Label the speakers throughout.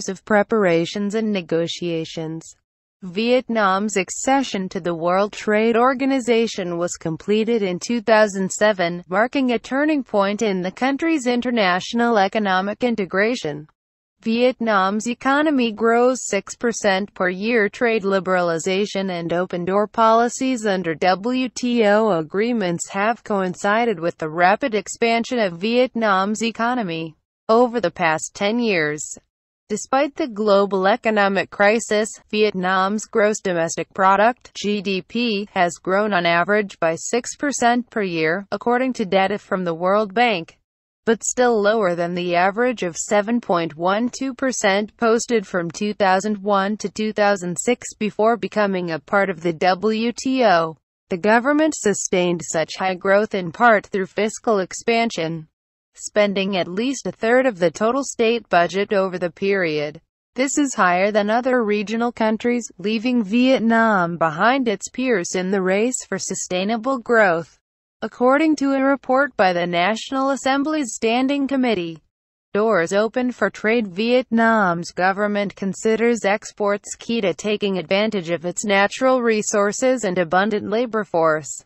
Speaker 1: of preparations and negotiations. Vietnam's accession to the World Trade Organization was completed in 2007, marking a turning point in the country's international economic integration. Vietnam's economy grows 6% per year. Trade liberalization and open-door policies under WTO agreements have coincided with the rapid expansion of Vietnam's economy over the past 10 years. Despite the global economic crisis, Vietnam's gross domestic product (GDP) has grown on average by 6% per year, according to data from the World Bank, but still lower than the average of 7.12% posted from 2001 to 2006 before becoming a part of the WTO. The government sustained such high growth in part through fiscal expansion, spending at least a third of the total state budget over the period. This is higher than other regional countries, leaving Vietnam behind its peers in the race for sustainable growth. According to a report by the National Assembly's Standing Committee, doors open for trade. Vietnam's government considers exports key to taking advantage of its natural resources and abundant labor force.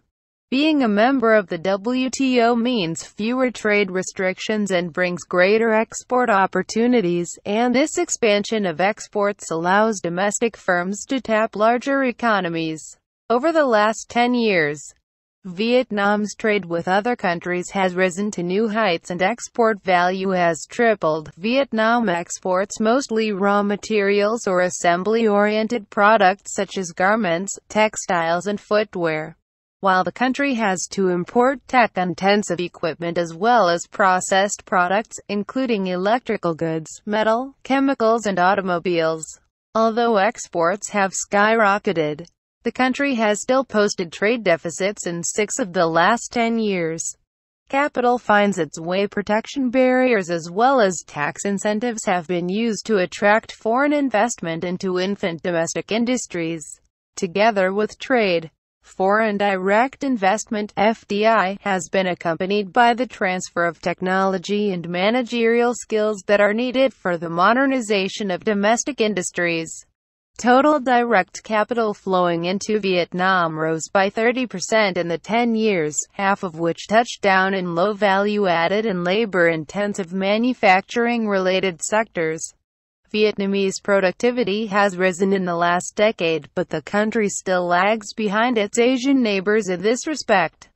Speaker 1: Being a member of the WTO means fewer trade restrictions and brings greater export opportunities, and this expansion of exports allows domestic firms to tap larger economies. Over the last 10 years, Vietnam's trade with other countries has risen to new heights and export value has tripled. Vietnam exports mostly raw materials or assembly-oriented products such as garments, textiles and footwear, while the country has to import tech-intensive equipment as well as processed products, including electrical goods, metal, chemicals and automobiles. Although exports have skyrocketed, the country has still posted trade deficits in 6 of the last 10 years. Capital finds its way. Protection barriers as well as tax incentives have been used to attract foreign investment into infant domestic industries. Together with trade, foreign direct investment (FDI) has been accompanied by the transfer of technology and managerial skills that are needed for the modernization of domestic industries. Total direct capital flowing into Vietnam rose by 30% in the 10 years, half of which touched down in low value-added and labor-intensive manufacturing-related sectors. Vietnamese productivity has risen in the last decade, but the country still lags behind its Asian neighbors in this respect.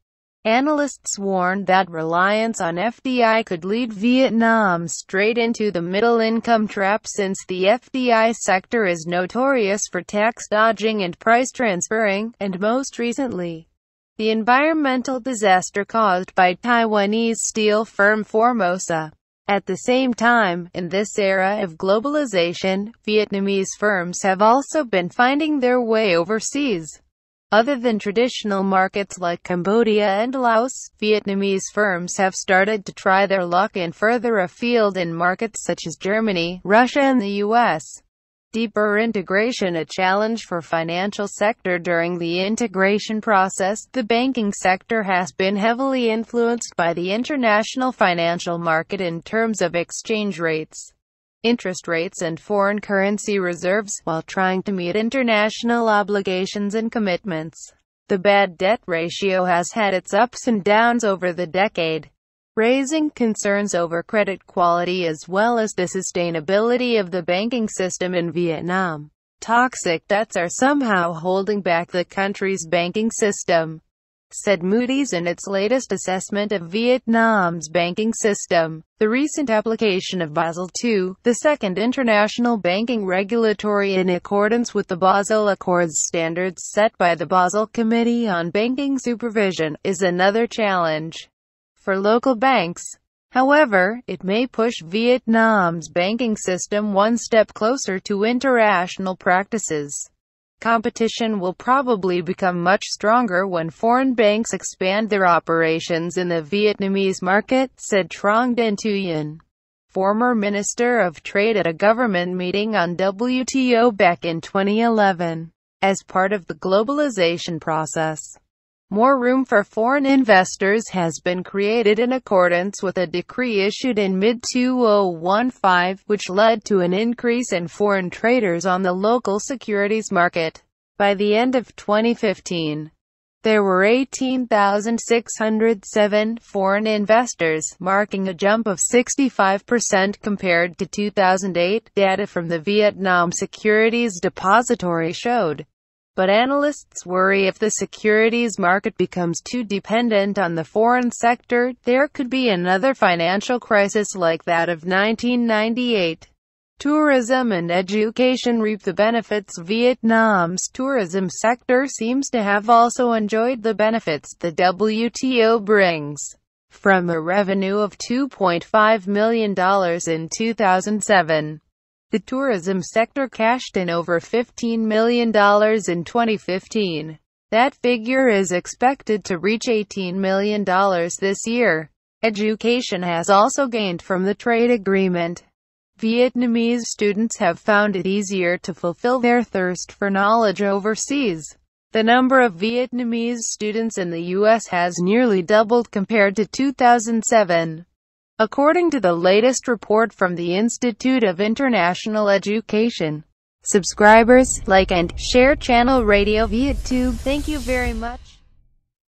Speaker 1: Analysts warned that reliance on FDI could lead Vietnam straight into the middle-income trap since the FDI sector is notorious for tax dodging and price transferring, and most recently, the environmental disaster caused by Taiwanese steel firm Formosa. At the same time, in this era of globalization, Vietnamese firms have also been finding their way overseas. Other than traditional markets like Cambodia and Laos, Vietnamese firms have started to try their luck in further afield in markets such as Germany, Russia and the US. Deeper integration. A challenge for financial sector. During the integration process, the banking sector has been heavily influenced by the international financial market in terms of exchange rates, interest rates and foreign currency reserves, while trying to meet international obligations and commitments. The bad debt ratio has had its ups and downs over the decade, raising concerns over credit quality as well as the sustainability of the banking system in Vietnam. Toxic debts are somehow holding back the country's banking system, said Moody's in its latest assessment of Vietnam's banking system. The recent application of Basel II, the second international banking regulatory in accordance with the Basel Accords standards set by the Basel Committee on Banking Supervision, is another challenge for local banks. However, it may push Vietnam's banking system one step closer to international practices. Competition will probably become much stronger when foreign banks expand their operations in the Vietnamese market, said Trong Den Thuyen, former Minister of Trade at a government meeting on WTO back in 2011. As part of the globalization process, More room for foreign investors has been created in accordance with a decree issued in mid-2015, which led to an increase in foreign traders on the local securities market. By the end of 2015, there were 18,607 foreign investors, marking a jump of 65% compared to 2008, data from the Vietnam Securities Depository showed. But analysts worry if the securities market becomes too dependent on the foreign sector, there could be another financial crisis like that of 1998. Tourism and education reap the benefits. Vietnam's tourism sector seems to have also enjoyed the benefits the WTO brings. From a revenue of $2.5 million in 2007, the tourism sector cashed in over $15 million in 2015. That figure is expected to reach $18 million this year. Education has also gained from the trade agreement. Vietnamese students have found it easier to fulfill their thirst for knowledge overseas. The number of Vietnamese students in the U.S. has nearly doubled compared to 2007. According to the latest report from the Institute of International Education. Subscribers, like and share channel Radio Viet Tube. Thank you very much.